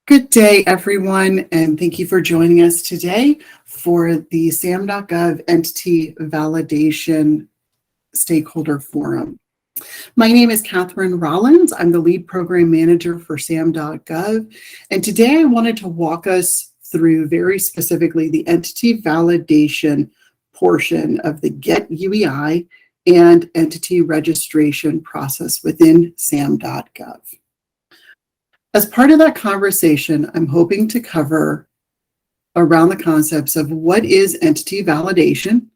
Good day, everyone, and thank you for joining us today for the SAM.gov Entity Validation Stakeholder Forum. My name is Catherine Rollins. I'm the lead program manager for SAM.gov, and today I wanted to walk us through very specifically the entity validation portion of the Get UEI and entity registration process within SAM.gov. As part of that conversation, I'm hoping to cover around the concepts of what is entity validation,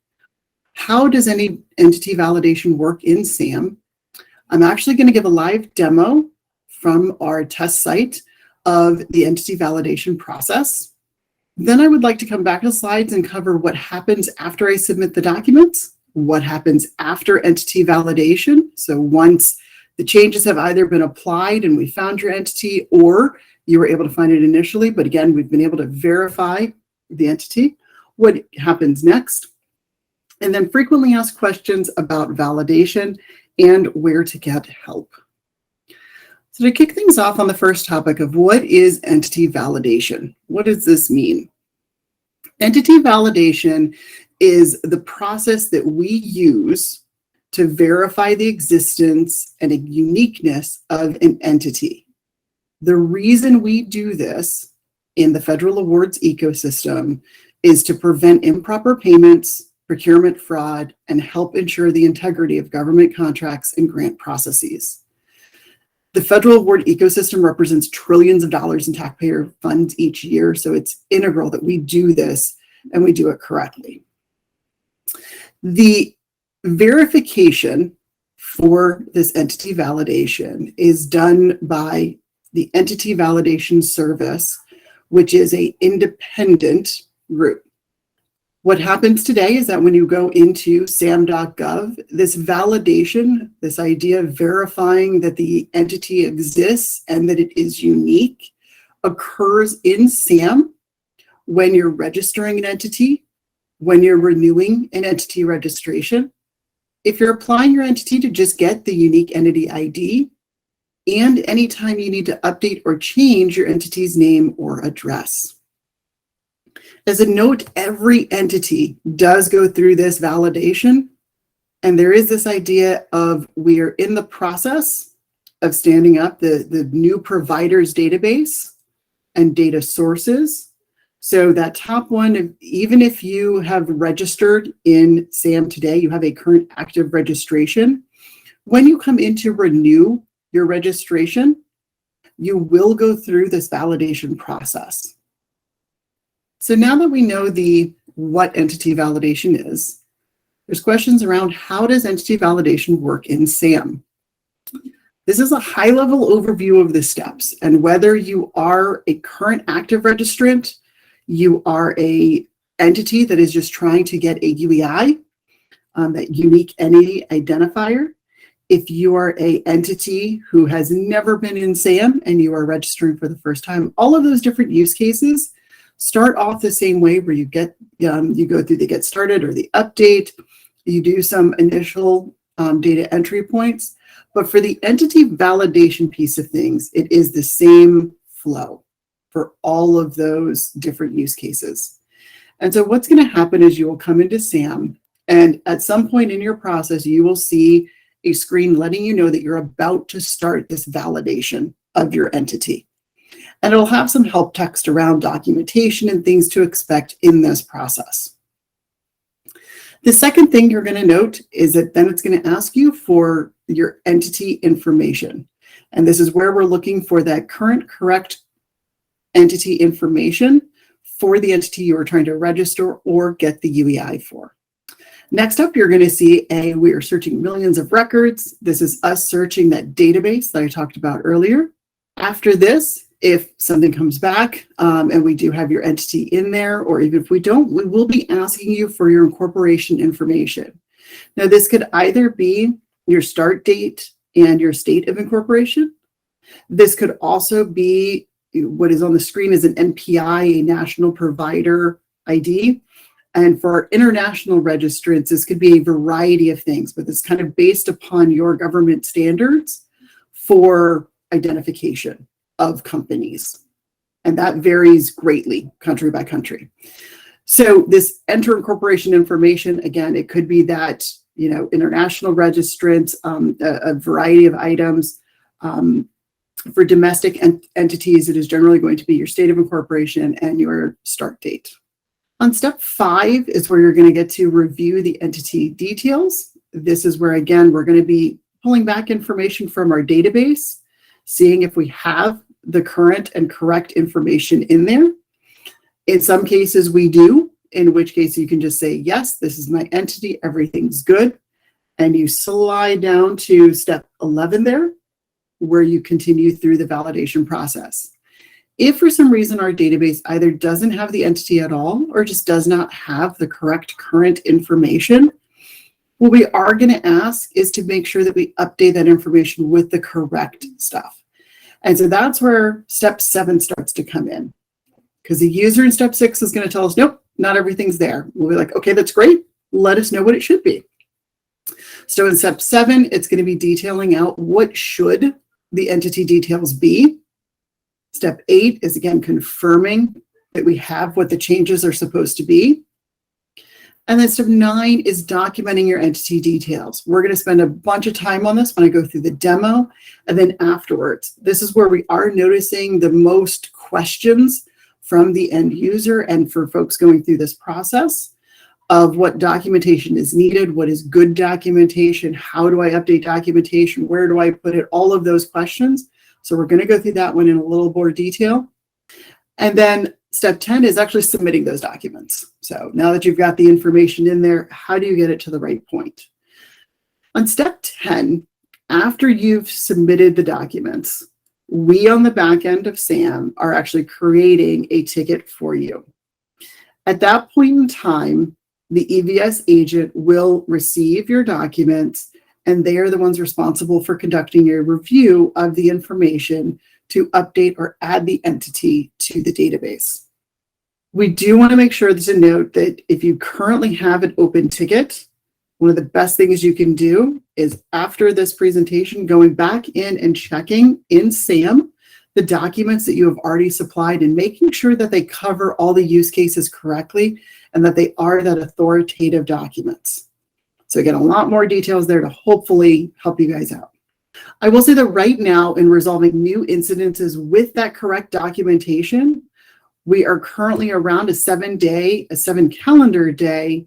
how does any entity validation work in SAM. I'm actually going to give a live demo from our test site of the entity validation process. Then I would like to come back to slides and cover what happens after I submit the documents, what happens after entity validation. So once the changes have either been applied and we found your entity, or you were able to find it initially, but again, we've been able to verify the entity, what happens next, and then frequently asked questions about validation and where to get help. So to kick things off on the first topic of what is entity validation, what does this mean? Entity validation is the process that we use to verify the existence and a uniqueness of an entity. The reason we do this in the federal awards ecosystem is to prevent improper payments, procurement fraud, and help ensure the integrity of government contracts and grant processes. The federal award ecosystem represents trillions of dollars in taxpayer funds each year, so it's integral that we do this and we do it correctly. The verification for this entity validation is done by the Entity Validation Service, which is an independent group. What happens today is that when you go into SAM.gov, this validation, this idea of verifying that the entity exists and that it is unique, occurs in SAM when you're registering an entity, when you're renewing an entity registration, if you're applying your entity to just get the unique entity ID, and anytime you need to update or change your entity's name or address. As a note, every entity does go through this validation, and there is this idea of we are in the process of standing up the new providers database and data sources. So that top one, even if you have registered in SAM today, you have a current active registration. When you come in to renew your registration, you will go through this validation process. So now that we know what entity validation is, there's questions around how does entity validation work in SAM? This is a high-level overview of the steps, and whether you are a current active registrant, you are an entity that is just trying to get a UEI, that unique entity identifier. If you are an entity who has never been in SAM and you are registering for the first time, all of those different use cases start off the same way, where you go through the get started or the update, you do some initial data entry points. But for the entity validation piece of things, it is the same flow for all of those different use cases. And so what's going to happen is you will come into SAM, and at some point in your process, you will see a screen letting you know that you're about to start this validation of your entity. And it'll have some help text around documentation and things to expect in this process. The second thing you're going to note is that then it's going to ask you for your entity information. And this is where we're looking for that current correct entity information for the entity you are trying to register or get the UEI for. Next up, you're going to see we are searching millions of records. This is us searching that database that I talked about earlier. After this, if something comes back and we do have your entity in there, or even if we don't, we will be asking you for your incorporation information. Now, this could either be your start date and your state of incorporation. This could also be what is on the screen is an NPI, a National Provider ID. And for our international registrants, this could be a variety of things, but it's kind of based upon your government standards for identification of companies. And that varies greatly country by country. So this enter incorporation information, again, it could be that, international registrants, a variety of items. For domestic entities, it is generally going to be your state of incorporation and your start date. On step 5 is where you're going to get to review the entity details. This is where, again, we're going to be pulling back information from our database, seeing if we have the current and correct information in there. In some cases we do, in which case you can just say, yes, this is my entity, everything's good. And you slide down to step 11 there, where you continue through the validation process. If for some reason our database either doesn't have the entity at all or just does not have the correct current information, what we are going to ask is to make sure that we update that information with the correct stuff. And so that's where step 7 starts to come in. Because the user in step 6 is going to tell us, nope, not everything's there. We'll be like, okay, that's great. Let us know what it should be. So in step 7, it's going to be detailing out what should the entity details be. Step 8 is, again, confirming that we have what the changes are supposed to be. And then step 9 is documenting your entity details. We're going to spend a bunch of time on this when I go through the demo. And then afterwards, this is where we are noticing the most questions from the end user and for folks going through this process of what documentation is needed, what is good documentation, how do I update documentation, where do I put it, all of those questions. So we're going to go through that one in a little more detail. And then step 10 is actually submitting those documents. So now that you've got the information in there, how do you get it to the right point? On step 10, after you've submitted the documents, we on the back end of SAM are actually creating a ticket for you. At that point in time, the EVS agent will receive your documents, and they are the ones responsible for conducting a review of the information to update or add the entity to the database. We do want to make sure to note that if you currently have an open ticket, one of the best things you can do is, after this presentation, going back in and checking in SAM the documents that you have already supplied and making sure that they cover all the use cases correctly and that they are that authoritative documents. So again, a lot more details there to hopefully help you guys out. I will say that right now, in resolving new incidences with that correct documentation, we are currently around a 7 calendar day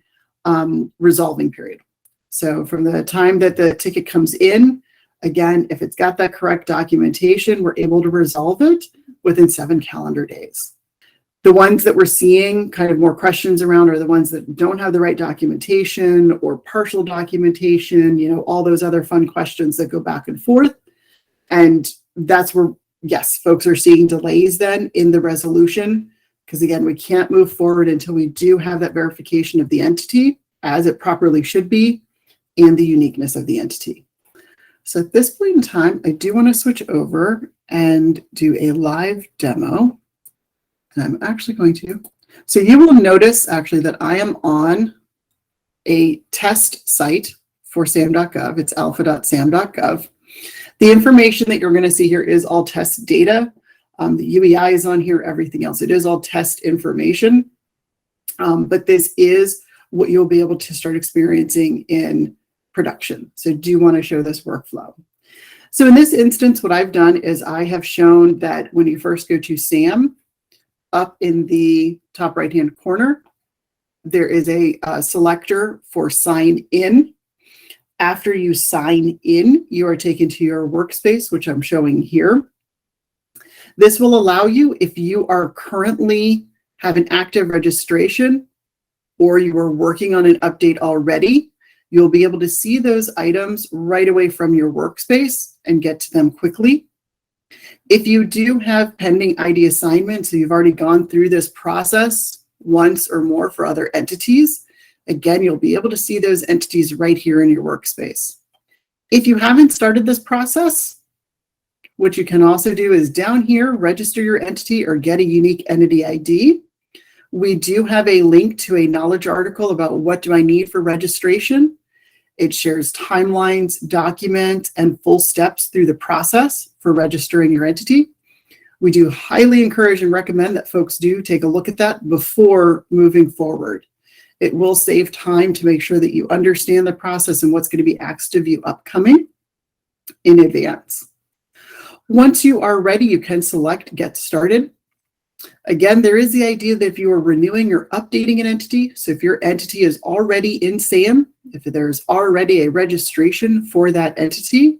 resolving period. So from the time that the ticket comes in, again, if it's got that correct documentation, we're able to resolve it within 7 calendar days. The ones that we're seeing kind of more questions around are the ones that don't have the right documentation or partial documentation, all those other fun questions that go back and forth. And that's where, yes, folks are seeing delays then in the resolution, because again, we can't move forward until we do have that verification of the entity as it properly should be and the uniqueness of the entity. So at this point in time, I do want to switch over and do a live demo. And I'm actually going to. So you will notice actually that I am on a test site for SAM.gov. It's alpha.sam.gov. The information that you're going to see here is all test data. The UEI is on here, everything else. It is all test information. But this is what you'll be able to start experiencing in production. So do you want to show this workflow? So in this instance, what I've done is I have shown that when you first go to SAM, up in the top right-hand corner, there is a selector for sign in. After you sign in, you are taken to your workspace, which I'm showing here. This will allow you, if you are currently have an active registration or you are working on an update already, you'll be able to see those items right away from your workspace and get to them quickly. If you do have pending ID assignments, so you've already gone through this process once or more for other entities, again, you'll be able to see those entities right here in your workspace. If you haven't started this process, what you can also do is down here, register your entity or get a unique entity ID. We do have a link to a knowledge article about what do I need for registration. It shares timelines, documents, and full steps through the process for registering your entity. We do highly encourage and recommend that folks do take a look at that before moving forward. It will save time to make sure that you understand the process and what's going to be asked of you upcoming in advance. Once you are ready, you can select Get Started. Again, there is the idea that if you are renewing or updating an entity, so if your entity is already in SAM, if there's already a registration for that entity,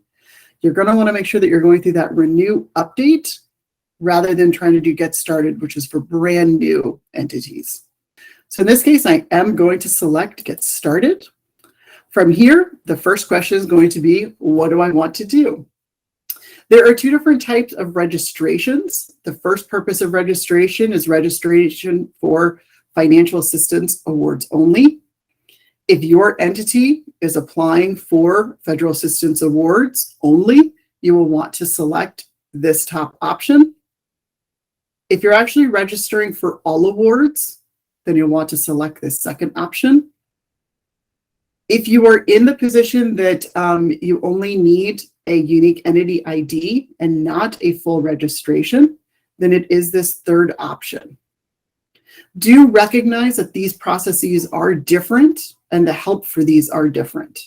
you're going to want to make sure that you're going through that renew update rather than trying to do Get Started, which is for brand new entities. So in this case, I am going to select Get Started. From here, the first question is going to be, what do I want to do? There are two different types of registrations. The first purpose of registration is registration for financial assistance awards only. If your entity is applying for federal assistance awards only, you will want to select this top option. If you're actually registering for all awards, then you'll want to select this second option. If you are in the position that you only need a unique entity ID and not a full registration, then it is this third option. Do recognize that these processes are different and the help for these are different.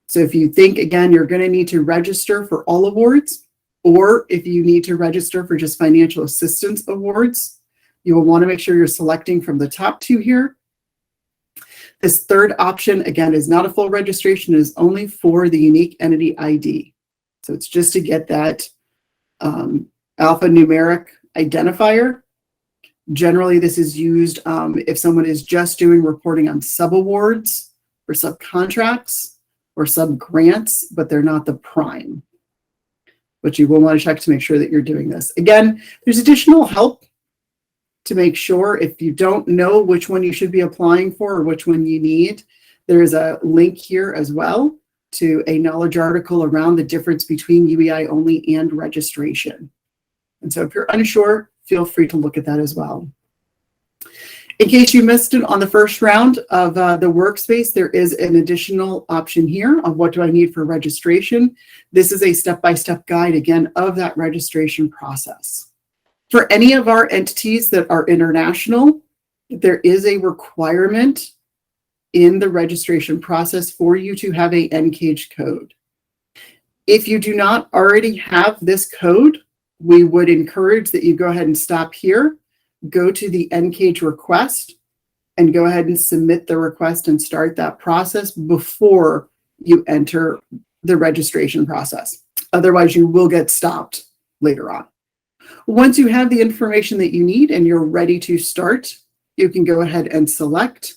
So if you think, again, you're going to need to register for all awards, or if you need to register for just financial assistance awards, you will want to make sure you're selecting from the top two here. This third option, again, is not a full registration. It is only for the unique entity ID. So it's just to get that alphanumeric identifier. Generally, this is used if someone is just doing reporting on subawards or subcontracts or sub-grants, but they're not the prime. But you will want to check to make sure that you're doing this. Again, there's additional help to make sure if you don't know which one you should be applying for or which one you need. There is a link here as well to a knowledge article around the difference between UEI only and registration. And so if you're unsure, feel free to look at that as well. In case you missed it on the first round of the Workspace, there is an additional option here on what do I need for registration. This is a step-by-step guide, again, of that registration process. For any of our entities that are international, there is a requirement in the registration process for you to have a NCAGE code. If you do not already have this code, we would encourage that you go ahead and stop here, go to the NCAGE request, and go ahead and submit the request and start that process before you enter the registration process. Otherwise, you will get stopped later on. Once you have the information that you need and you're ready to start, you can go ahead and select.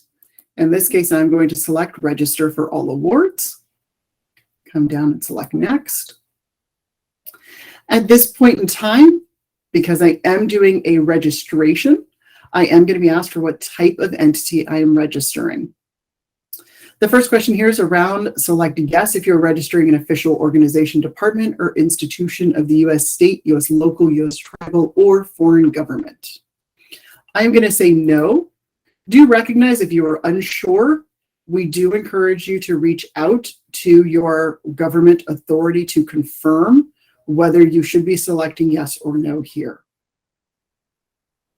In this case, I'm going to select Register for All Awards. Come down and select Next. At this point in time, because I am doing a registration, I am going to be asked for what type of entity I am registering. The first question here is around select yes if you're registering an official organization, department, or institution of the U.S. state, U.S. local, U.S. tribal, or foreign government. I'm going to say no. Do recognize if you are unsure, we do encourage you to reach out to your government authority to confirm whether you should be selecting yes or no here.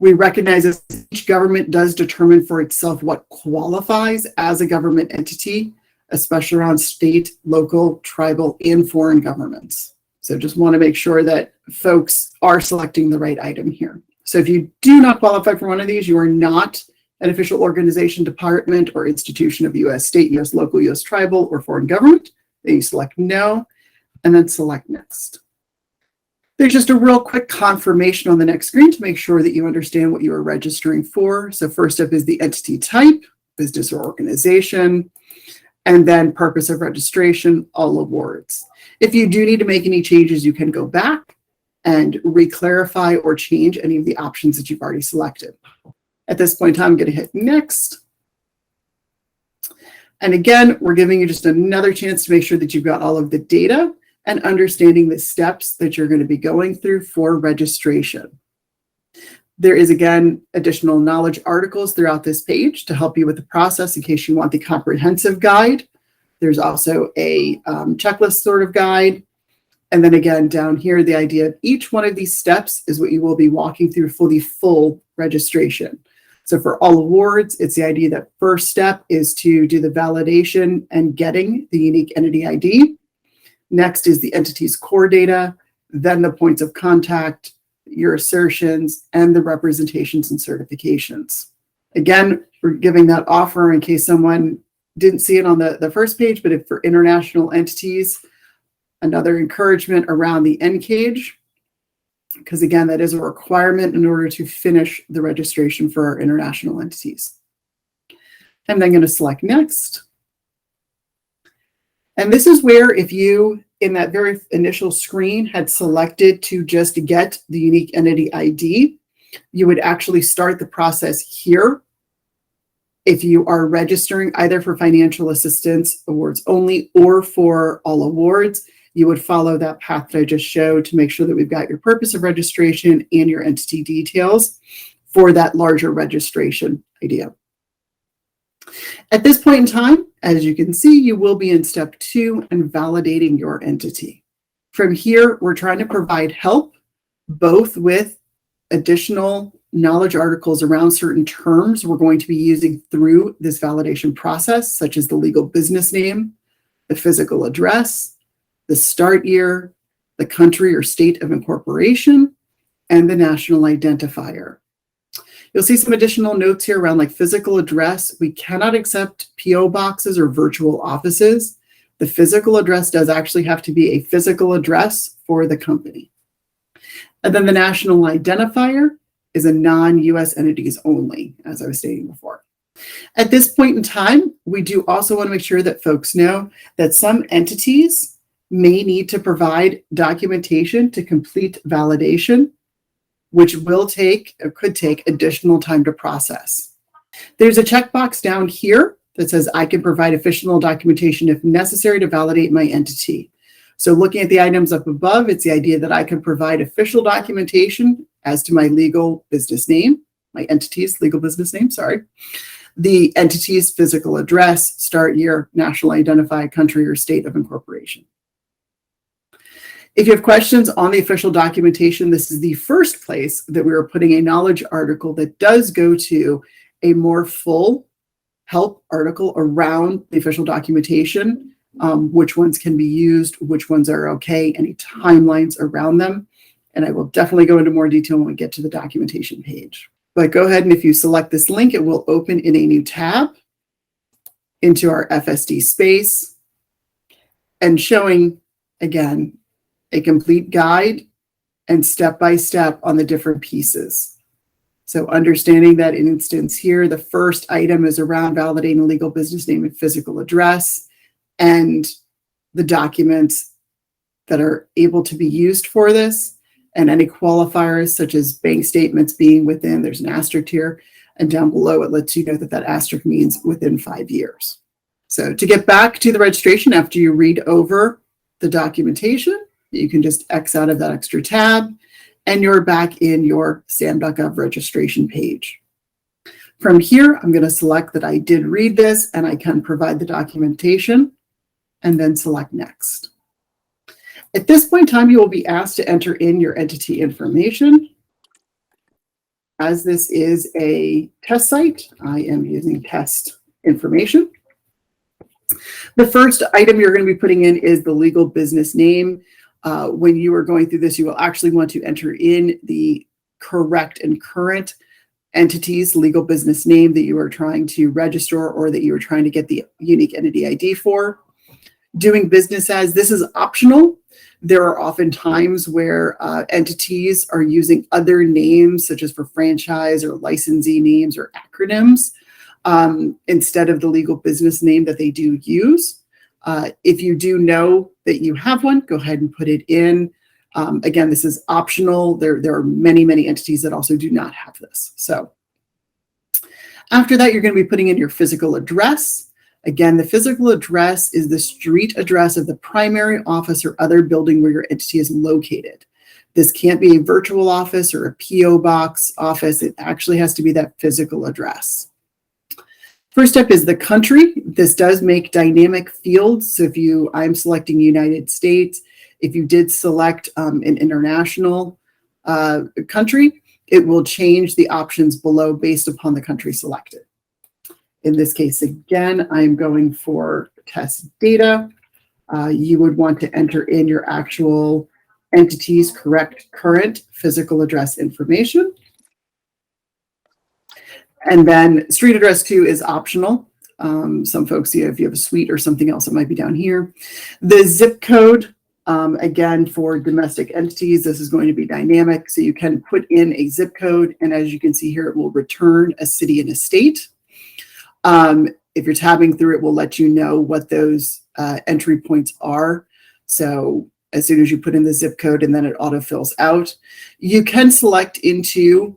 We recognize that each government does determine for itself what qualifies as a government entity, especially around state, local, tribal, and foreign governments. So just want to make sure that folks are selecting the right item here. So if you do not qualify for one of these, you are not an official organization, department, or institution of U.S. state, U.S. local, U.S. tribal, or foreign government, then you select no, and then select next. There's just a real quick confirmation on the next screen to make sure that you understand what you are registering for. So first up is the entity type, business or organization, and then purpose of registration, all awards. If you do need to make any changes, you can go back and re-clarify or change any of the options that you've already selected. At this point in time, I'm going to hit next. And again, we're giving you just another chance to make sure that you've got all of the data and understanding the steps that you're going to be going through for registration. There is, again, additional knowledge articles throughout this page to help you with the process in case you want the comprehensive guide. There's also a checklist sort of guide And then again, down here, the idea of each one of these steps is what you will be walking through for the full registration. So for all awards, it's the idea that first step is to do the validation and getting the unique entity ID. Next is the entity's core data, then the points of contact, your assertions, and the representations and certifications. Again, we're giving that offer in case someone didn't see it on the first page, but if for international entities, another encouragement around the NCAGE, because again, that is a requirement in order to finish the registration for our international entities. I'm then going to select next. And this is where if you, in that very initial screen, had selected to just get the unique entity ID, you would actually start the process here. If you are registering either for financial assistance awards only or for all awards, you would follow that path that I just showed to make sure that we've got your purpose of registration and your entity details for that larger registration idea. At this point in time, as you can see, you will be in step 2 and validating your entity. From here, we're trying to provide help both with additional knowledge articles around certain terms we're going to be using through this validation process, such as the legal business name, the physical address, the start year, the country or state of incorporation, and the national identifier. You'll see some additional notes here around like physical address. We cannot accept PO boxes or virtual offices. The physical address does actually have to be a physical address for the company. And then the national identifier is a non-US entities only, as I was stating before. At this point in time, we do also want to make sure that folks know that some entities may need to provide documentation to complete validation, which will take or could take additional time to process. There's a checkbox down here that says I can provide official documentation if necessary to validate my entity. So looking at the items up above, it's the idea that I can provide official documentation as to my legal business name, my entity's legal business name, sorry, the entity's physical address, start year, national identifier, country or state of incorporation. If you have questions on the official documentation, this is the first place that we are putting a knowledge article that does go to a more full help article around the official documentation, which ones can be used, which ones are okay, any timelines around them. And I will definitely go into more detail when we get to the documentation page. But go ahead and if you select this link, it will open in a new tab into our FSD space and showing, again, a complete guide and step-by-step on the different pieces. So understanding that in instance here, the first item is around validating a legal business name and physical address and the documents that are able to be used for this and any qualifiers such as bank statements being within, there's an asterisk here, and down below it lets you know that that asterisk means within 5 years. So to get back to the registration after you read over the documentation, you can just X out of that extra tab and you're back in your SAM.gov registration page. From here, I'm going to select that I did read this and I can provide the documentation and then select next. At this point in time, you will be asked to enter in your entity information. As this is a test site, I am using test information. The first item you're going to be putting in is the legal business name. When you are going through this, you will actually want to enter in the correct and current entity's legal business name that you are trying to register or that you are trying to get the unique entity ID for. Doing business as, this is optional. There are often times where entities are using other names, such as for franchise or licensee names or acronyms, instead of the legal business name that they do use. If you do know that you have one, go ahead and put it in. Again, this is optional. There are many, many entities that also do not have this. So after that, you're going to be putting in your physical address. Again, the physical address is the street address of the primary office or other building where your entity is located. This can't be a virtual office or a PO box office. It actually has to be that physical address. First step is the country. This does make dynamic fields. So if I'm selecting United States, If you did select an international country, it will change the options below based upon the country selected. In this case, again, I'm going for test data. You would want to enter in your actual entity's correct current physical address information. And then street address too is optional. Some folks, if you have a suite or something else, it might be down here. The zip code, again, for domestic entities, this is going to be dynamic. So you can put in a zip code, and as you can see here, it will return a city and a state. If you're tabbing through, it will let you know what those entry points are. So as soon as you put in the zip code and then it autofills out, you can select into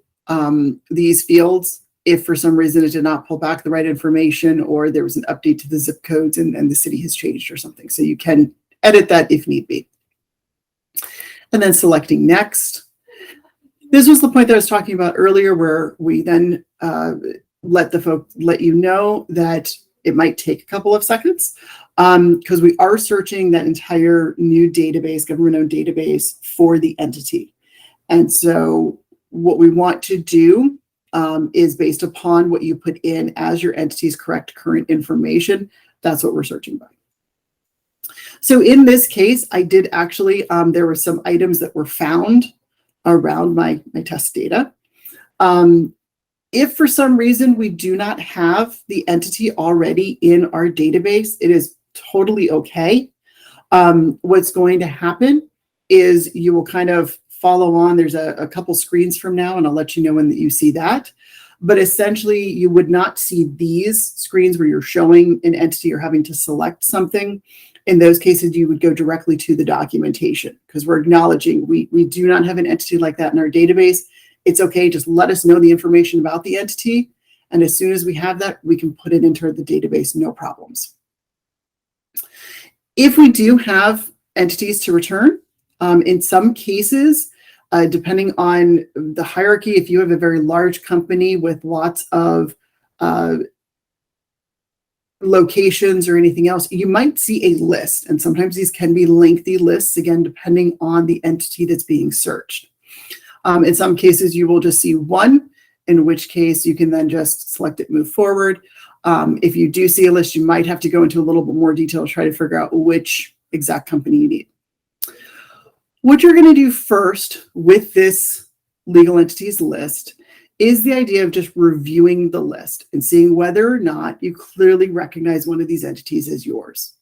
these fields if for some reason it did not pull back the right information, or there was an update to the zip codes and the city has changed or something. So you can edit that if need be. And then selecting next. This was the point that I was talking about earlier, where we then let you know that it might take a couple of seconds because we are searching that entire new database, government-owned database, for the entity. And so what we want to do is based upon what you put in as your entity's correct current information. That's what we're searching by. So in this case, I did actually, there were some items that were found around my test data. If for some reason we do not have the entity already in our database, it is totally okay. What's going to happen is you will kind of follow on. There's a couple screens from now, and I'll let you know when you see that. But essentially, you would not see these screens where you're showing an entity or having to select something. In those cases, you would go directly to the documentation, because we're acknowledging we do not have an entity like that in our database. It's okay, just let us know the information about the entity. And as soon as we have that, we can put it into the database, no problems. If we do have entities to return, in some cases, depending on the hierarchy, if you have a very large company with lots of locations or anything else, you might see a list. And sometimes these can be lengthy lists, again, depending on the entity that's being searched. In some cases, you will just see one, in which case you can then just select it, move forward. If you do see a list, you might have to go into a little bit more detail to try to figure out which exact company you need. What you're going to do first with this legal entities list is the idea of just reviewing the list and seeing whether or not you clearly recognize one of these entities as yours.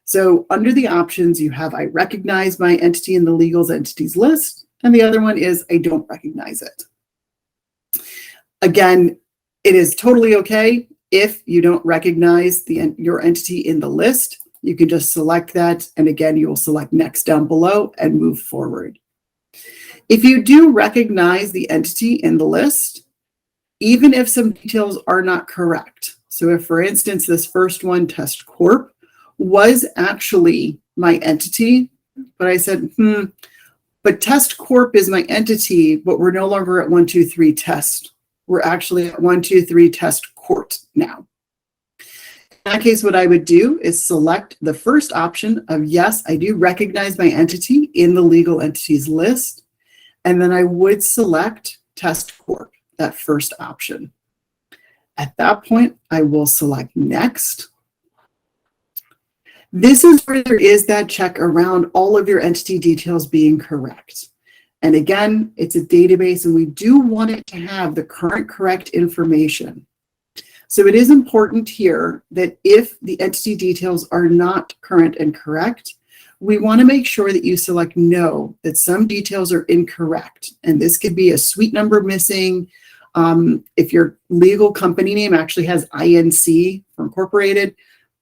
So under the options, you have I recognize my entity in the legal entities list, and the other one is I don't recognize it. Again, it is totally okay if you don't recognize your entity in the list. You can just select that, and again, you will select next down below and move forward. If you do recognize the entity in the list, even if some details are not correct, so if, for instance, this first one, Test Corp, was actually my entity, but I said, but Test Corp is my entity, but we're no longer at 123 Test. We're actually at 123 Test Court now. In that case, what I would do is select the first option of yes, I do recognize my entity in the legal entities list. And then I would select Test Corp, that first option. At that point, I will select next. This is where there is that check around all of your entity details being correct. And again, it's a database and we do want it to have the current correct information. So it is important here that if the entity details are not current and correct, we want to make sure that you select no, that some details are incorrect. And this could be a suite number missing. If your legal company name actually has INC for incorporated,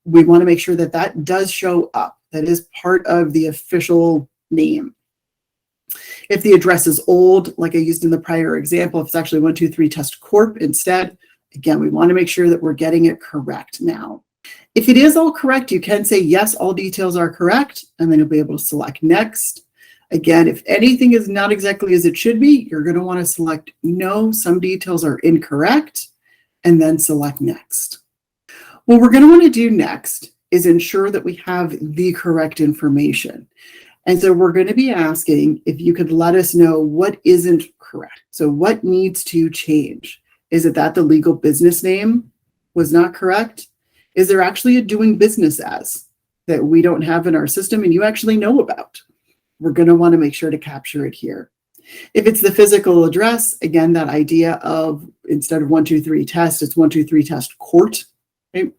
we want to make sure that that does show up. That is part of the official name. If the address is old, like I used in the prior example, if it's actually 123 Test Corp instead, again, we want to make sure that we're getting it correct now. If it is all correct, you can say, yes, all details are correct, and then you'll be able to select next. Again, if anything is not exactly as it should be, you're going to want to select no, some details are incorrect, and then select next. What we're going to want to do next is ensure that we have the correct information. And so we're going to be asking if you could let us know what isn't correct. So what needs to change? Is it that the legal business name was not correct? Is there actually a doing business as that we don't have in our system and you actually know about? We're going to want to make sure to capture it here. If it's the physical address, again, that idea of instead of 123 test, it's 123 test court. Right?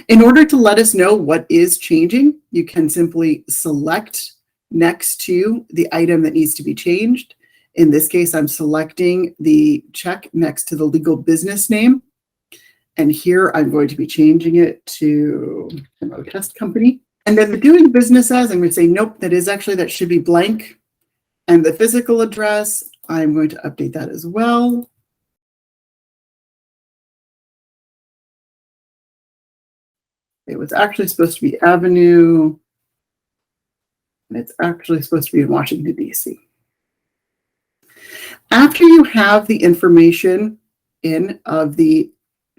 In order to let us know what is changing, you can simply select next to the item that needs to be changed. In this case, I'm selecting the check next to the legal business name. And here I'm going to be changing it to test company. And then the doing business as, I'm going to say, nope, that should be blank. And the physical address, I'm going to update that as well. It was actually supposed to be Avenue, and it's actually supposed to be in Washington, D.C. After you have the information in of the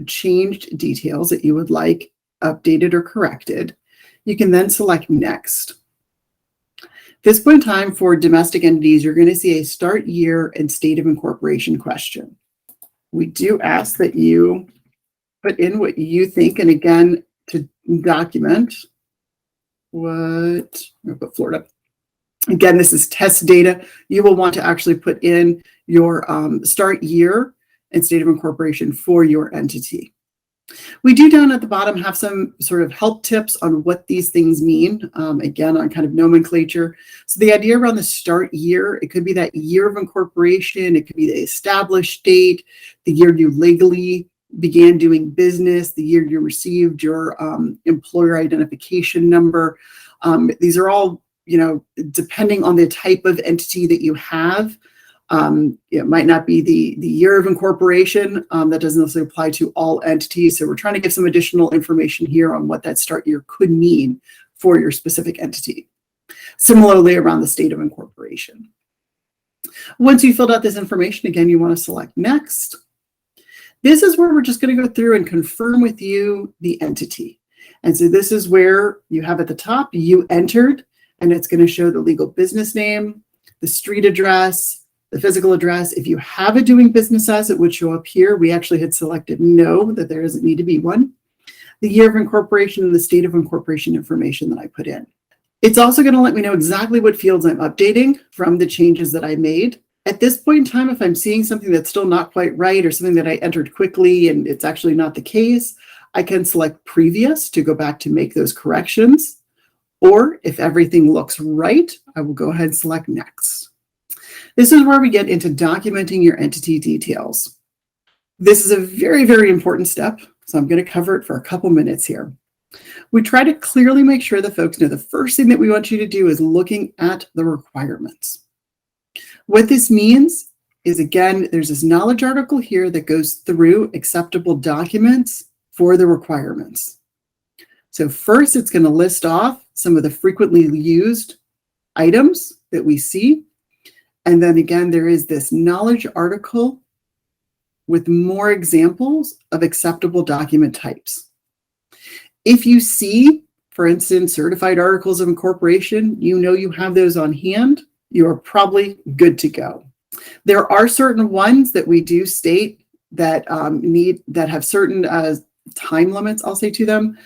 changed details that you would like updated or corrected, you can then select Next. This point in time for domestic entities, you're going to see a start year and state of incorporation question. We do ask that you put in what you think, and again, to document what, I'll put Florida. Again, this is test data. You will want to actually put in your start year and state of incorporation for your entity. We do down at the bottom have some sort of help tips on what these things mean, again, on kind of nomenclature. So the idea around the start year, it could be that year of incorporation, it could be the established date, the year you legally began doing business, the year you received your employer identification number. These are all, depending on the type of entity that you have. It might not be the year of incorporation. That doesn't necessarily apply to all entities. So we're trying to give some additional information here on what that start year could mean for your specific entity. Similarly, around the state of incorporation. Once you filled out this information, again, you want to select Next. This is where we're just going to go through and confirm with you the entity. And so this is where you have at the top, you entered, and it's going to show the legal business name, the street address, the physical address. If you have a doing business as, it would show up here. We actually had selected no, that there doesn't need to be one. The year of incorporation and the state of incorporation information that I put in. It's also going to let me know exactly what fields I'm updating from the changes that I made. At this point in time, if I'm seeing something that's still not quite right or something that I entered quickly and it's actually not the case, I can select previous to go back to make those corrections. Or if everything looks right, I will go ahead and select Next. This is where we get into documenting your entity details. This is a very, very important step, so I'm going to cover it for a couple minutes here. We try to clearly make sure that folks know the first thing that we want you to do is looking at the requirements. What this means is, again, there's this knowledge article here that goes through acceptable documents for the requirements. So first, it's going to list off some of the frequently used items that we see. And then again, there is this knowledge article with more examples of acceptable document types. If you see, for instance, certified articles of incorporation, you have those on hand, you are probably good to go. There are certain ones that we do state that have certain time limits, I'll say to them.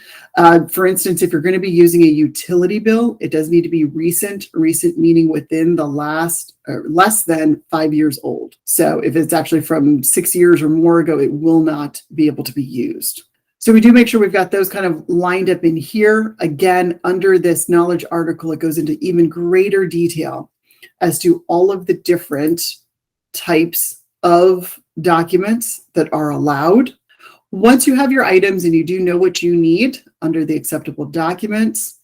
For instance, if you're going to be using a utility bill, it does need to be recent meaning within the last less than 5 years old. So if it's actually from 6 years or more ago, it will not be able to be used. So we do make sure we've got those kind of lined up in here. Again, under this knowledge article, it goes into even greater detail as to all of the different types of documents that are allowed. Once you have your items and you do know what you need under the acceptable documents,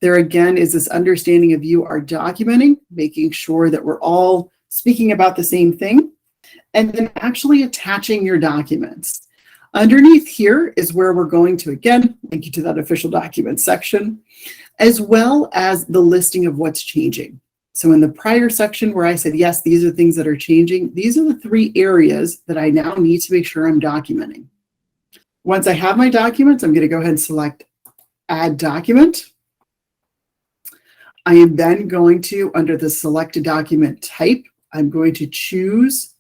there again is this understanding of you are documenting, making sure that we're all speaking about the same thing, and then actually attaching your documents. Underneath here is where we're going to, again, link you to that official documents section, as well as the listing of what's changing. So in the prior section where I said, yes, these are things that are changing, these are the 3 areas that I now need to make sure I'm documenting. Once I have my documents, I'm going to go ahead and select Add Document. I am then going to, under the select document type, I'm going to choose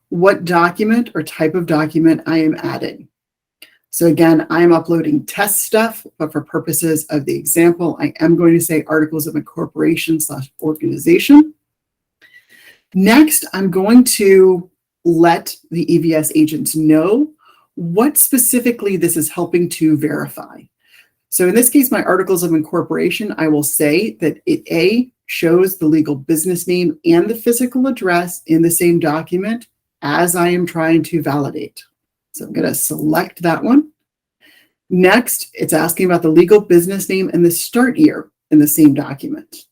what document or type of document I am adding. So again, I'm uploading test stuff, but for purposes of the example, I am going to say articles of incorporation / organization. Next, I'm going to let the EVS agents know what specifically this is helping to verify. So in this case, my articles of incorporation, I will say that it A, shows the legal business name and the physical address in the same document as I am trying to validate. So I'm going to select that one. Next, it's asking about the legal business name and the start year in the same document.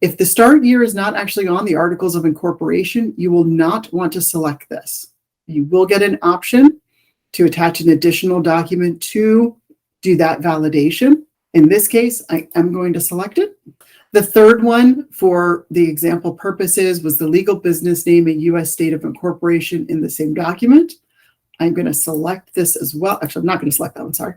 If the start year is not actually on the articles of incorporation, you will not want to select this. You will get an option to attach an additional document to do that validation. In this case, I am going to select it. The third one for the example purposes was the legal business name and U.S. state of incorporation in the same document. I'm going to select this as well. Actually, I'm not going to select that one, sorry.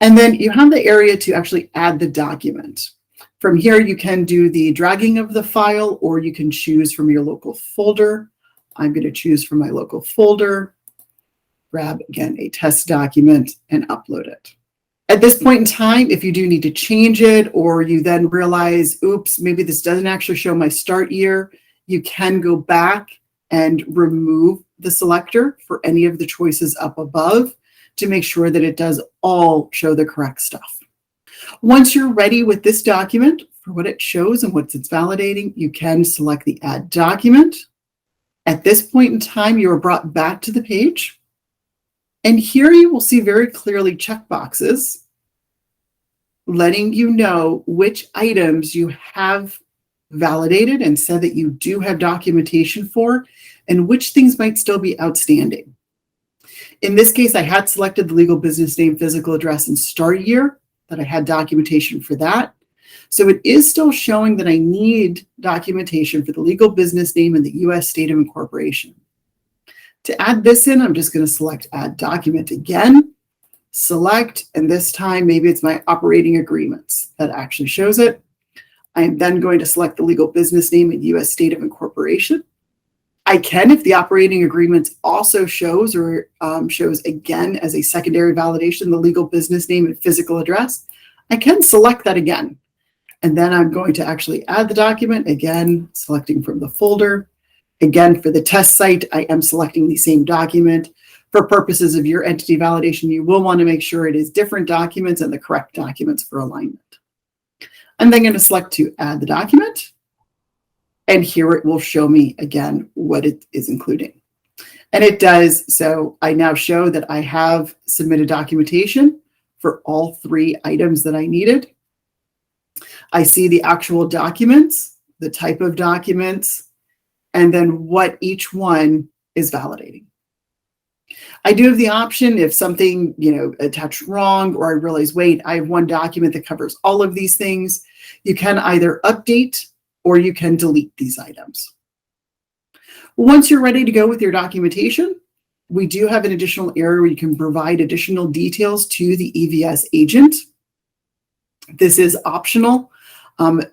And then you have the area to actually add the document. From here, you can do the dragging of the file, or you can choose from your local folder. I'm going to choose from my local folder, grab, again, a test document, and upload it. At this point in time, if you do need to change it, or you then realize, oops, maybe this doesn't actually show my start year, you can go back and remove the selector for any of the choices up above to make sure that it does all show the correct stuff. Once you're ready with this document for what it shows and what it's validating, you can select the Add Document. At this point in time, you are brought back to the page. And here you will see very clearly checkboxes letting you know which items you have validated and said that you do have documentation for, and which things might still be outstanding. In this case, I had selected the legal business name, physical address, and start year, that I had documentation for that. So it is still showing that I need documentation for the legal business name and the U.S. state of incorporation. To add this in, I'm just going to select Add Document again, select, and this time maybe it's my operating agreements that actually shows it. I am then going to select the legal business name and U.S. state of incorporation. I can, if the operating agreements also shows or shows again as a secondary validation, the legal business name and physical address, I can select that again. And then I'm going to actually add the document, again, selecting from the folder. Again, for the test site, I am selecting the same document. For purposes of your entity validation, you will want to make sure it is different documents and the correct documents for alignment. I'm then going to select to add the document. And here it will show me again what it is including. And it does. So I now show that I have submitted documentation for all 3 items that I needed. I see the actual documents, the type of documents, and then what each one is validating. I do have the option if something, attached wrong, or I realize, wait, I have one document that covers all of these things. You can either update or you can delete these items. Once you're ready to go with your documentation, we do have an additional area where you can provide additional details to the EVS agent. This is optional.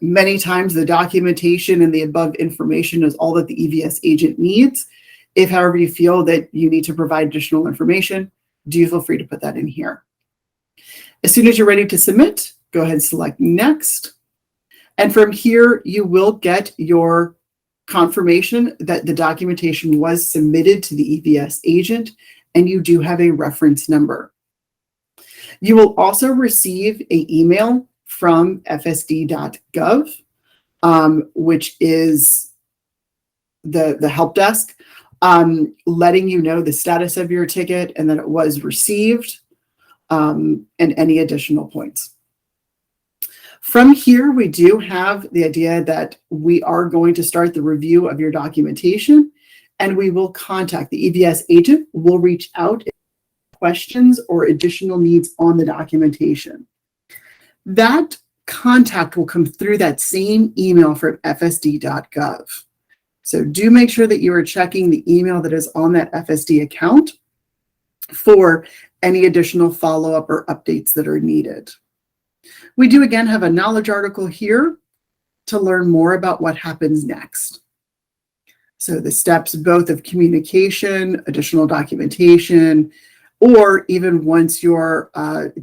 Many times the documentation and the above information is all that the EVS agent needs. If, however, you feel that you need to provide additional information, do feel free to put that in here. As soon as you're ready to submit, go ahead and select Next. And from here, you will get your confirmation that the documentation was submitted to the EVS agent, and you do have a reference number. You will also receive an email from FSD.gov, which is the help desk, letting you know the status of your ticket and that it was received, and any additional points. From here, we do have the idea that we are going to start the review of your documentation, and we will contact the EVS agent. We'll reach out if questions or additional needs on the documentation. That contact will come through that same email from FSD.gov. So do make sure that you are checking the email that is on that FSD account for any additional follow-up or updates that are needed. We do again have a knowledge article here to learn more about what happens next. So the steps both of communication, additional documentation, or even once your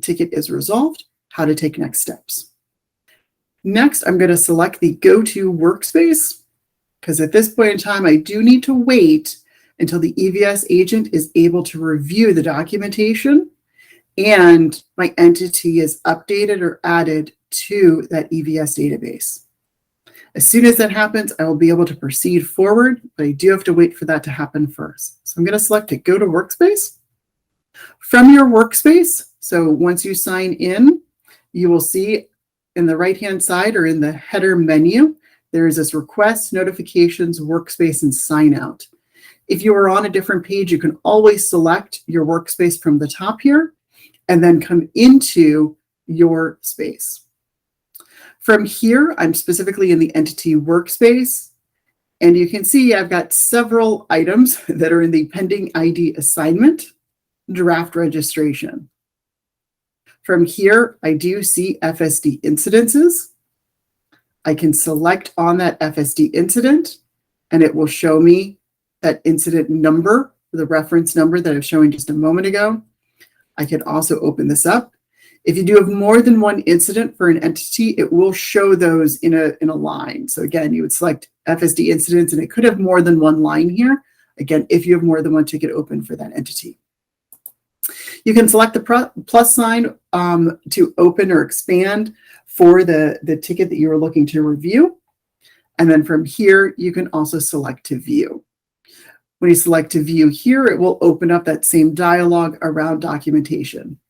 ticket is resolved, how to take next steps. Next, I'm going to select the Go to Workspace, because at this point in time, I do need to wait until the EVS agent is able to review the documentation and my entity is updated or added to that EVS database. As soon as that happens, I will be able to proceed forward, but I do have to wait for that to happen first. So I'm going to select it, Go to Workspace. From your workspace, so once you sign in, you will see in the right-hand side or in the header menu, there is this Request, Notifications, Workspace, and Sign Out. If you are on a different page, you can always select your workspace from the top here and then come into your space. From here, I'm specifically in the Entity Workspace, and you can see I've got several items that are in the Pending ID Assignment, Draft Registration. From here, I do see FSD incidences. I can select on that FSD incident, and it will show me that incident number, the reference number that I was showing just a moment ago. I can also open this up. If you do have more than one incident for an entity, it will show those in a line. So again, you would select FSD incidents, and it could have more than one line here. Again, if you have more than one ticket open for that entity. You can select the plus sign to open or expand for the ticket that you are looking to review. And then from here, you can also select to view. When you select to view here, it will open up that same dialog around documentation.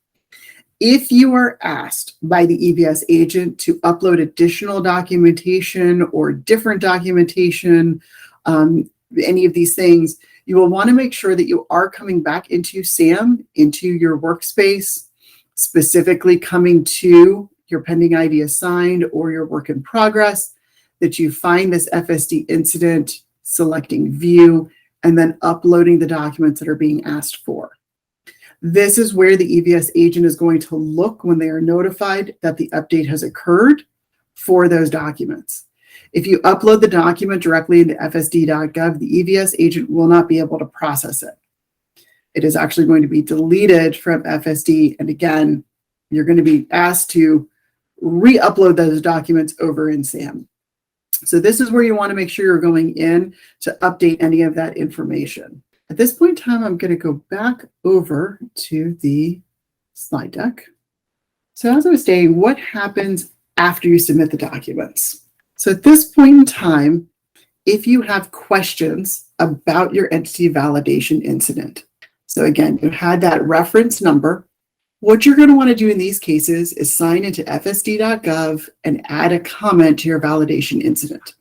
If you are asked by the EVS agent to upload additional documentation or different documentation, any of these things, you will want to make sure that you are coming back into SAM, into your workspace, specifically coming to your pending ID assigned or your work in progress, that you find this FSD incident, selecting view, and then uploading the documents that are being asked for. This is where the EVS agent is going to look when they are notified that the update has occurred for those documents. If you upload the document directly into FSD.gov, the EVS agent will not be able to process it. It is actually going to be deleted from FSD, and again, you're going to be asked to re-upload those documents over in SAM. So this is where you want to make sure you're going in to update any of that information. At this point in time, I'm going to go back over to the slide deck. So as I was saying, what happens after you submit the documents? So at this point in time, if you have questions about your entity validation incident, so again, you had that reference number, what you're going to want to do in these cases is sign into FSD.gov and add a comment to your validation incident.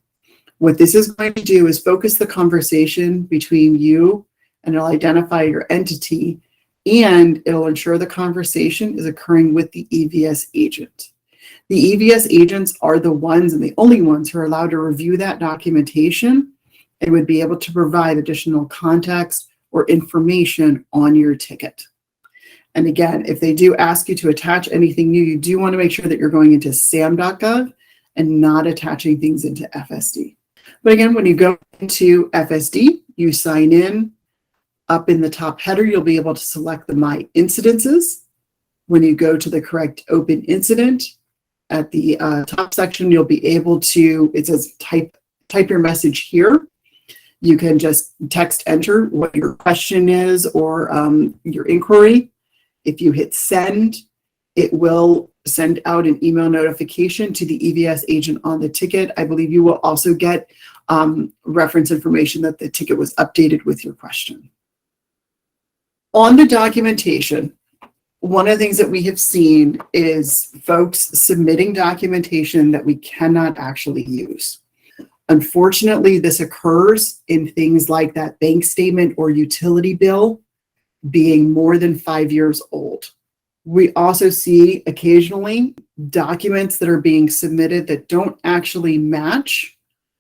What this is going to do is focus the conversation between you, and it'll identify your entity, and it'll ensure the conversation is occurring with the EVS agent. The EVS agents are the ones and the only ones who are allowed to review that documentation and would be able to provide additional context or information on your ticket. And again, if they do ask you to attach anything new, you do want to make sure that you're going into SAM.gov and not attaching things into FSD. But again, when you go into FSD, you sign in. Up in the top header, you'll be able to select the My Incidences. When you go to the correct open incident, at the top section, you'll be able to, it says type your message here. You can just text enter what your question is or your inquiry. If you hit send, it will send out an email notification to the EVS agent on the ticket. I believe you will also get reference information that the ticket was updated with your question. On the documentation, one of the things that we have seen is folks submitting documentation that we cannot actually use. Unfortunately, this occurs in things like that bank statement or utility bill being more than 5 years old. We also see occasionally documents that are being submitted that don't actually match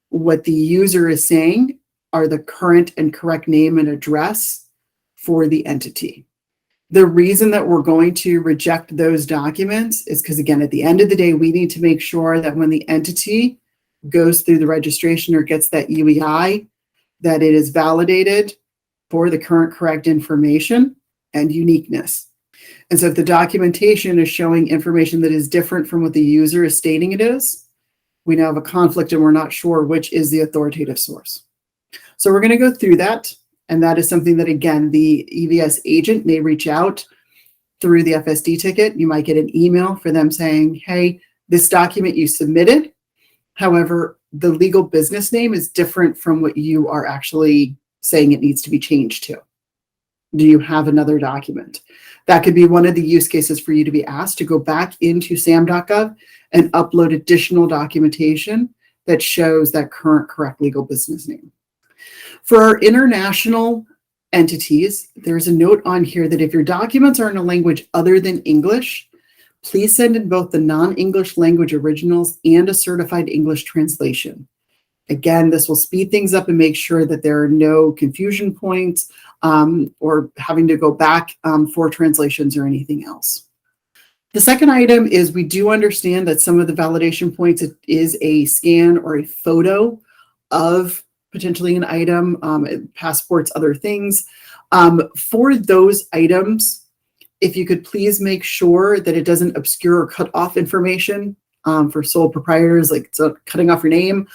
what the user is saying are the current and correct name and address for the entity. The reason that we're going to reject those documents is because, again, at the end of the day, we need to make sure that when the entity goes through the registration or gets that UEI, that it is validated for the current correct information and uniqueness. And so if the documentation is showing information that is different from what the user is stating it is, we now have a conflict and we're not sure which is the authoritative source. So we're going to go through that. And that is something that, again, the EVS agent may reach out through the FSD ticket. You might get an email for them saying, hey, this document you submitted, however, the legal business name is different from what you are actually saying it needs to be changed to. Do you have another document? That could be one of the use cases for you to be asked to go back into SAM.gov and upload additional documentation that shows that current correct legal business name. For our international entities, there's a note on here that if your documents are in a language other than English, please send in both the non-English language originals and a certified English translation. Again, this will speed things up and make sure that there are no confusion points or having to go back for translations or anything else. The second item is we do understand that some of the validation points is a scan or a photo of potentially an item, passports, other things. For those items, if you could please make sure that it doesn't obscure or cut off information for sole proprietors, like so cutting off your name.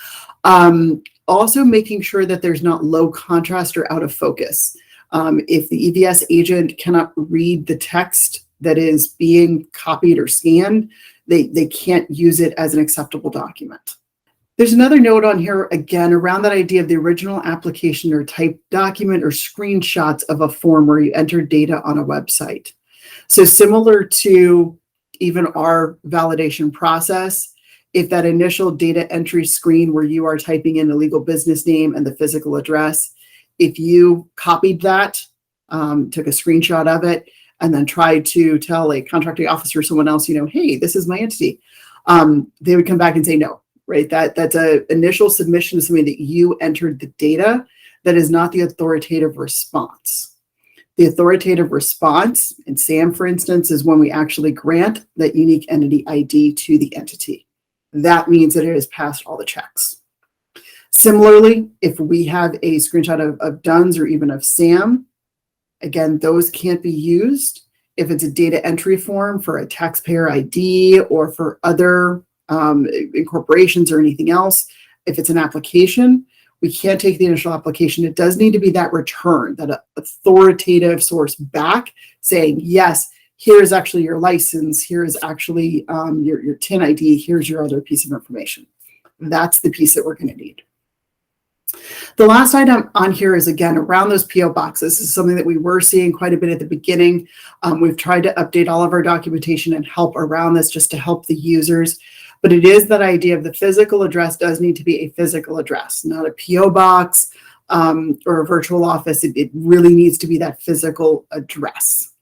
Also making sure that there's not low contrast or out of focus. If the EVS agent cannot read the text that is being copied or scanned, they can't use it as an acceptable document. There's another note on here, again, around that idea of the original application or typed document or screenshots of a form where you enter data on a website. So similar to even our validation process, if that initial data entry screen where you are typing in the legal business name and the physical address, if you copied that, took a screenshot of it, and then tried to tell a contracting officer or someone else, hey, this is my entity, they would come back and say no. Right? That's an initial submission to something that you entered the data. That is not the authoritative response. The authoritative response in SAM, for instance, is when we actually grant that unique entity ID to the entity. That means that it has passed all the checks. Similarly, if we have a screenshot of DUNS or even of SAM, again, those can't be used if it's a data entry form for a taxpayer ID or for other incorporations or anything else. If it's an application, we can't take the initial application. It does need to be that return, that authoritative source back saying, yes, here is actually your license. Here is actually your TIN ID. Here's your other piece of information. That's the piece that we're going to need. The last item on here is, again, around those PO boxes. This is something that we were seeing quite a bit at the beginning. We've tried to update all of our documentation and help around this just to help the users. But it is that idea of the physical address does need to be a physical address, not a PO box or a virtual office. It really needs to be that physical address.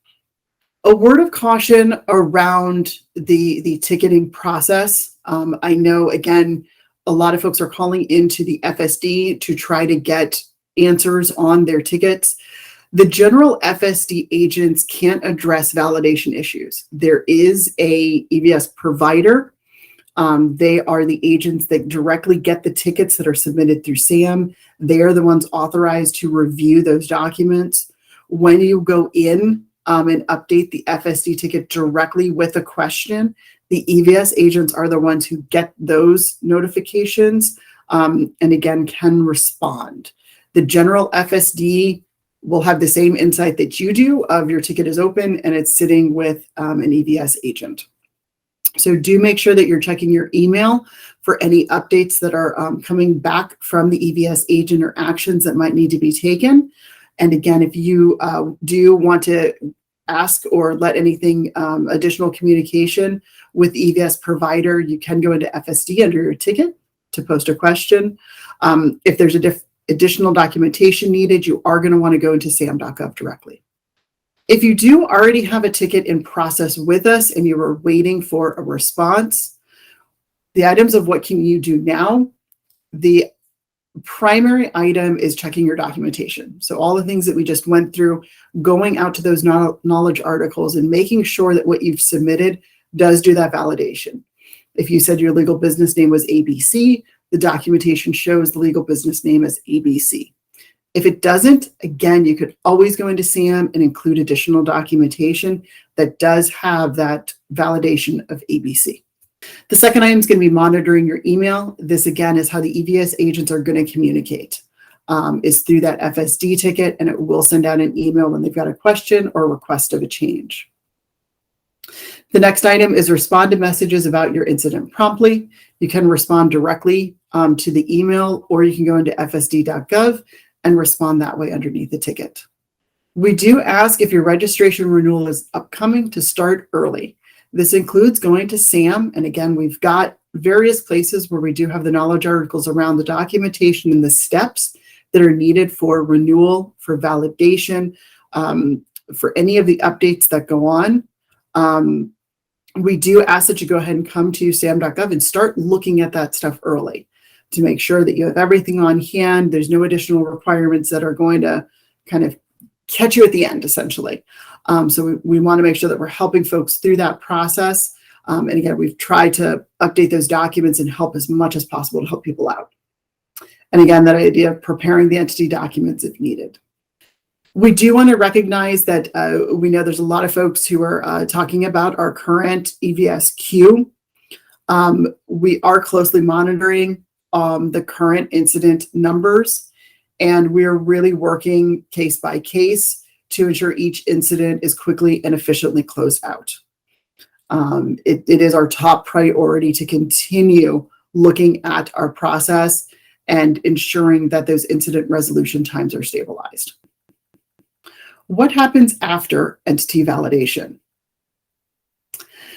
A word of caution around the ticketing process. I know, again, a lot of folks are calling into the FSD to try to get answers on their tickets. The general FSD agents can't address validation issues. There is a EVS provider. They are the agents that directly get the tickets that are submitted through SAM. They are the ones authorized to review those documents. When you go in and update the FSD ticket directly with a question, the EVS agents are the ones who get those notifications and again can respond. The general FSD will have the same insight that you do of your ticket is open and it's sitting with an EVS agent. So do make sure that you're checking your email for any updates that are coming back from the EVS agent or actions that might need to be taken. And again, if you do want to ask or let anything additional communication with the EVS provider, you can go into FSD under your ticket to post a question. If there's additional documentation needed, you are going to want to go into SAM.gov directly. If you do already have a ticket in process with us and you are waiting for a response, the items of what can you do now, the primary item is checking your documentation. So all the things that we just went through, going out to those knowledge articles and making sure that what you've submitted does do that validation. If you said your legal business name was ABC, the documentation shows the legal business name as ABC. If it doesn't, again, you could always go into SAM and include additional documentation that does have that validation of ABC. The second item is going to be monitoring your email. This, again, is how the EVS agents are going to communicate, is through that FSD ticket, and it will send out an email when they've got a question or request of a change. The next item is respond to messages about your incident promptly. You can respond directly to the email, or you can go into FSD.gov and respond that way underneath the ticket. We do ask if your registration renewal is upcoming to start early. This includes going to SAM, and again, we've got various places where we do have the knowledge articles around the documentation and the steps that are needed for renewal, for validation, for any of the updates that go on. We do ask that you go ahead and come to SAM.gov and start looking at that stuff early to make sure that you have everything on hand. There's no additional requirements that are going to kind of catch you at the end, essentially. So we want to make sure that we're helping folks through that process. And again, we've tried to update those documents and help as much as possible to help people out. And again, that idea of preparing the entity documents if needed. We do want to recognize that we know there's a lot of folks who are talking about our current EVS queue. We are closely monitoring the current incident numbers, and we're really working case by case to ensure each incident is quickly and efficiently closed out. It is our top priority to continue looking at our process and ensuring that those incident resolution times are stabilized. What happens after entity validation?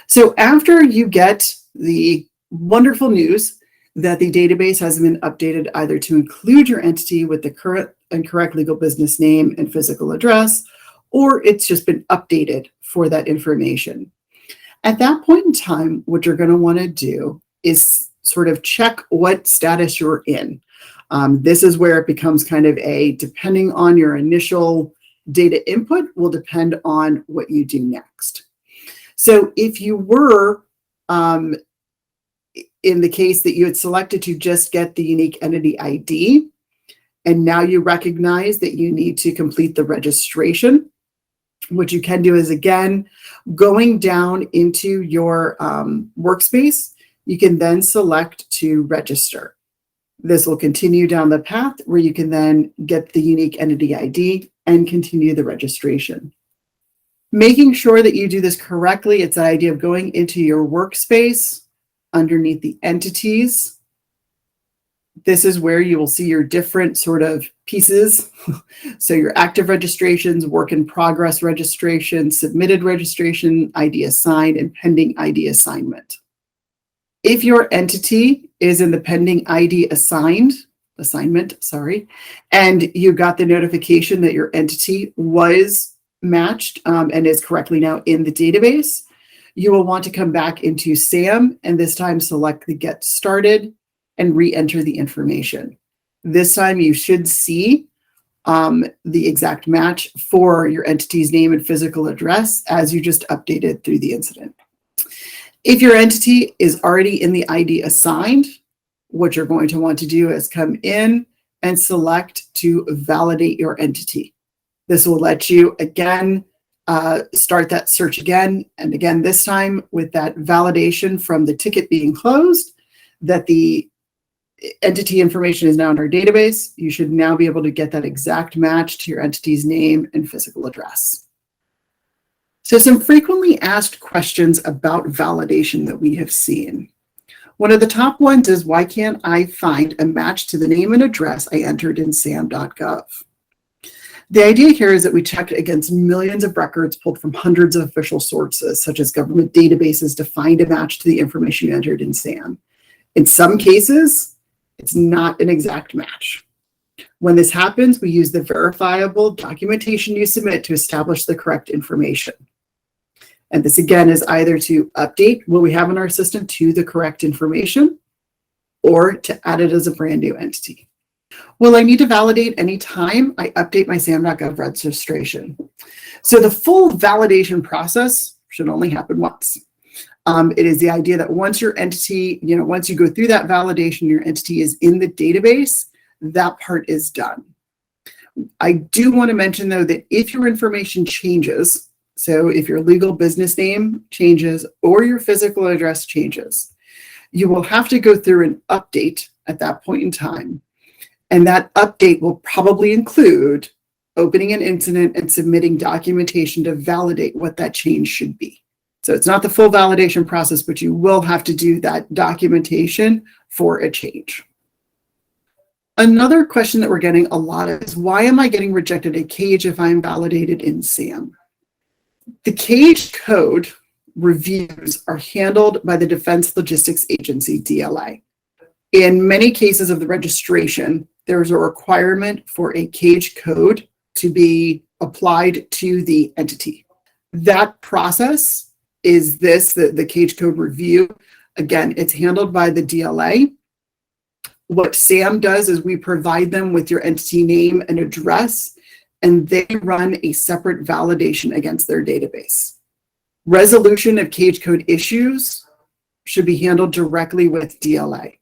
So after you get the wonderful news that the database has been updated either to include your entity with the current and correct legal business name and physical address, or it's just been updated for that information. At that point in time, what you're going to want to do is sort of check what status you're in. This is where it becomes kind of depending on your initial data input will depend on what you do next. So if you were in the case that you had selected to just get the unique entity ID, and now you recognize that you need to complete the registration, what you can do is, again, going down into your workspace, you can then select to register. This will continue down the path where you can then get the unique entity ID and continue the registration. Making sure that you do this correctly, it's the idea of going into your workspace underneath the entities. This is where you will see your different sort of pieces. So your active registrations, work in progress registration, submitted registration, ID assigned, and pending ID assignment. If your entity is in the pending ID assignment, and you got the notification that your entity was matched and is correctly now in the database, you will want to come back into SAM and this time select the Get Started and re-enter the information. This time you should see the exact match for your entity's name and physical address as you just updated through the incident. If your entity is already in the ID assigned, what you're going to want to do is come in and select to validate your entity. This will let you, again, start that search again. And again, this time with that validation from the ticket being closed, that the entity information is now in our database, you should now be able to get that exact match to your entity's name and physical address. So some frequently asked questions about validation that we have seen. One of the top ones is, why can't I find a match to the name and address I entered in SAM.gov? The idea here is that we checked against millions of records pulled from hundreds of official sources, such as government databases, to find a match to the information you entered in SAM. In some cases, it's not an exact match. When this happens, we use the verifiable documentation you submit to establish the correct information. And this, again, is either to update what we have in our system to the correct information or to add it as a brand new entity. Will I need to validate any time I update my SAM.gov registration? So the full validation process should only happen once. It is the idea that once your entity, once you go through that validation, your entity is in the database, that part is done. I do want to mention, though, that if your information changes, so if your legal business name changes or your physical address changes, you will have to go through an update at that point in time. And that update will probably include opening an incident and submitting documentation to validate what that change should be. So it's not the full validation process, but you will have to do that documentation for a change. Another question that we're getting a lot of is, why am I getting rejected at CAGE if I'm validated in SAM? The CAGE code reviews are handled by the Defense Logistics Agency, DLA. In many cases of the registration, there's a requirement for a CAGE code to be applied to the entity. That process is the CAGE code review. Again, it's handled by the DLA. What SAM does is we provide them with your entity name and address, and they run a separate validation against their database. Resolution of CAGE code issues should be handled directly with DLA.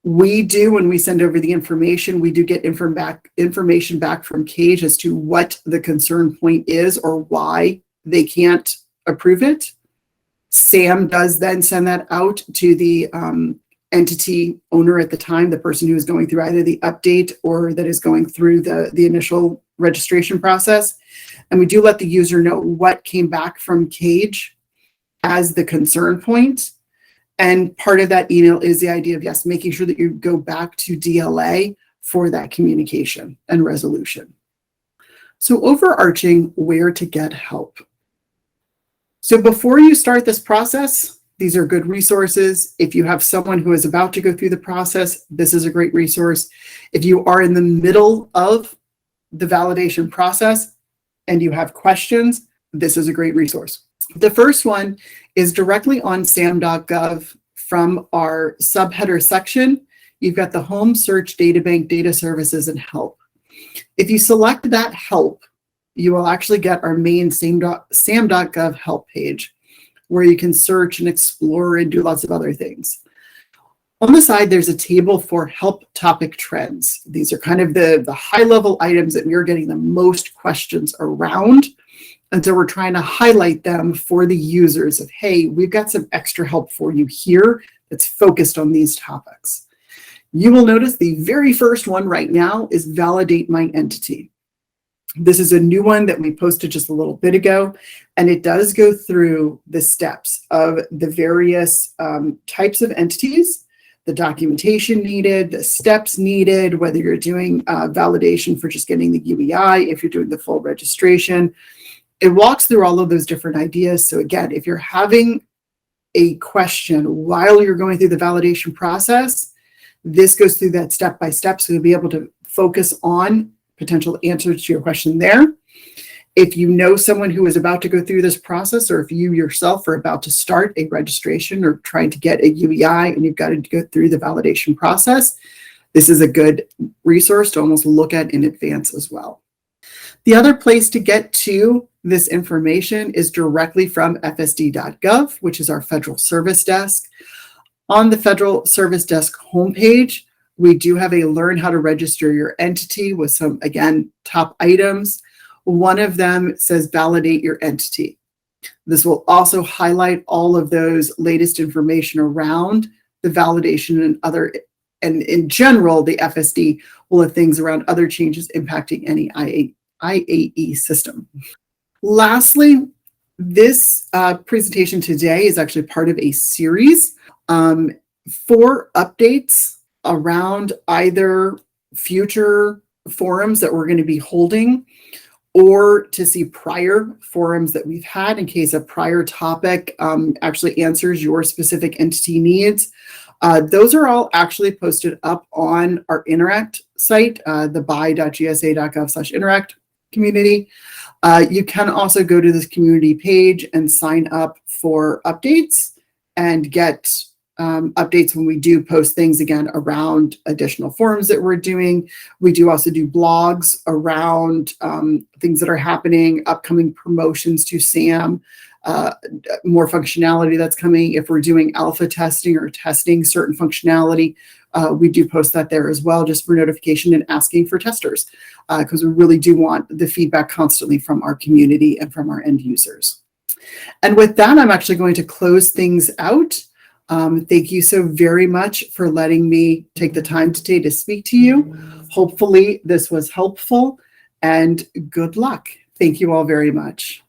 We do, when we send over the information, we do get information back from CAGE as to what the concern point is or why they can't approve it. SAM does then send that out to the entity owner at the time, the person who is going through either the update or that is going through the initial registration process. And we do let the user know what came back from CAGE as the concern point. And part of that email is the idea of, yes, making sure that you go back to DLA for that communication and resolution. So overarching, where to get help. So before you start this process, these are good resources. If you have someone who is about to go through the process, this is a great resource. If you are in the middle of the validation process and you have questions, this is a great resource. The first one is directly on SAM.gov from our subheader section. You've got the Home Search Databank Data Services and Help. If you select that help, you will actually get our main SAM.gov help page, where you can search and explore and do lots of other things. On the side, there's a table for help topic trends. These are kind of the high-level items that we're getting the most questions around. And so we're trying to highlight them for the users of, hey, we've got some extra help for you here that's focused on these topics. You will notice the very first one right now is Validate My Entity. This is a new one that we posted just a little bit ago, and it does go through the steps of the various types of entities, the documentation needed, the steps needed, whether you're doing validation for just getting the UEI, if you're doing the full registration. It walks through all of those different ideas. So again, if you're having a question while you're going through the validation process, this goes through that step by step, so you'll be able to focus on potential answers to your question there. If you know someone who is about to go through this process, or if you yourself are about to start a registration or trying to get a UEI and you've got to go through the validation process, this is a good resource to almost look at in advance as well. The other place to get to this information is directly from FSD.gov, which is our Federal Service Desk. On the Federal Service Desk homepage, we do have a learn how to register your entity with some, again, top items. One of them says validate your entity. This will also highlight all of those latest information around the validation and in general, the FSD will have things around other changes impacting any IAE system. Lastly, this presentation today is actually part of a series for updates around either future forums that we're going to be holding, or to see prior forums that we've had in case a prior topic actually answers your specific entity needs. Those are all actually posted up on our Interact site, the buy.gsa.gov/interact community. You can also go to this community page and sign up for updates and get updates when we do post things again around additional forums that we're doing. We do also do blogs around things that are happening, upcoming promotions to SAM, more functionality that's coming. If we're doing alpha testing or testing certain functionality, we do post that there as well, just for notification and asking for testers, because we really do want the feedback constantly from our community and from our end users. And with that, I'm actually going to close things out. Thank you so very much for letting me take the time today to speak to you. Hopefully this was helpful, and good luck. Thank you all very much.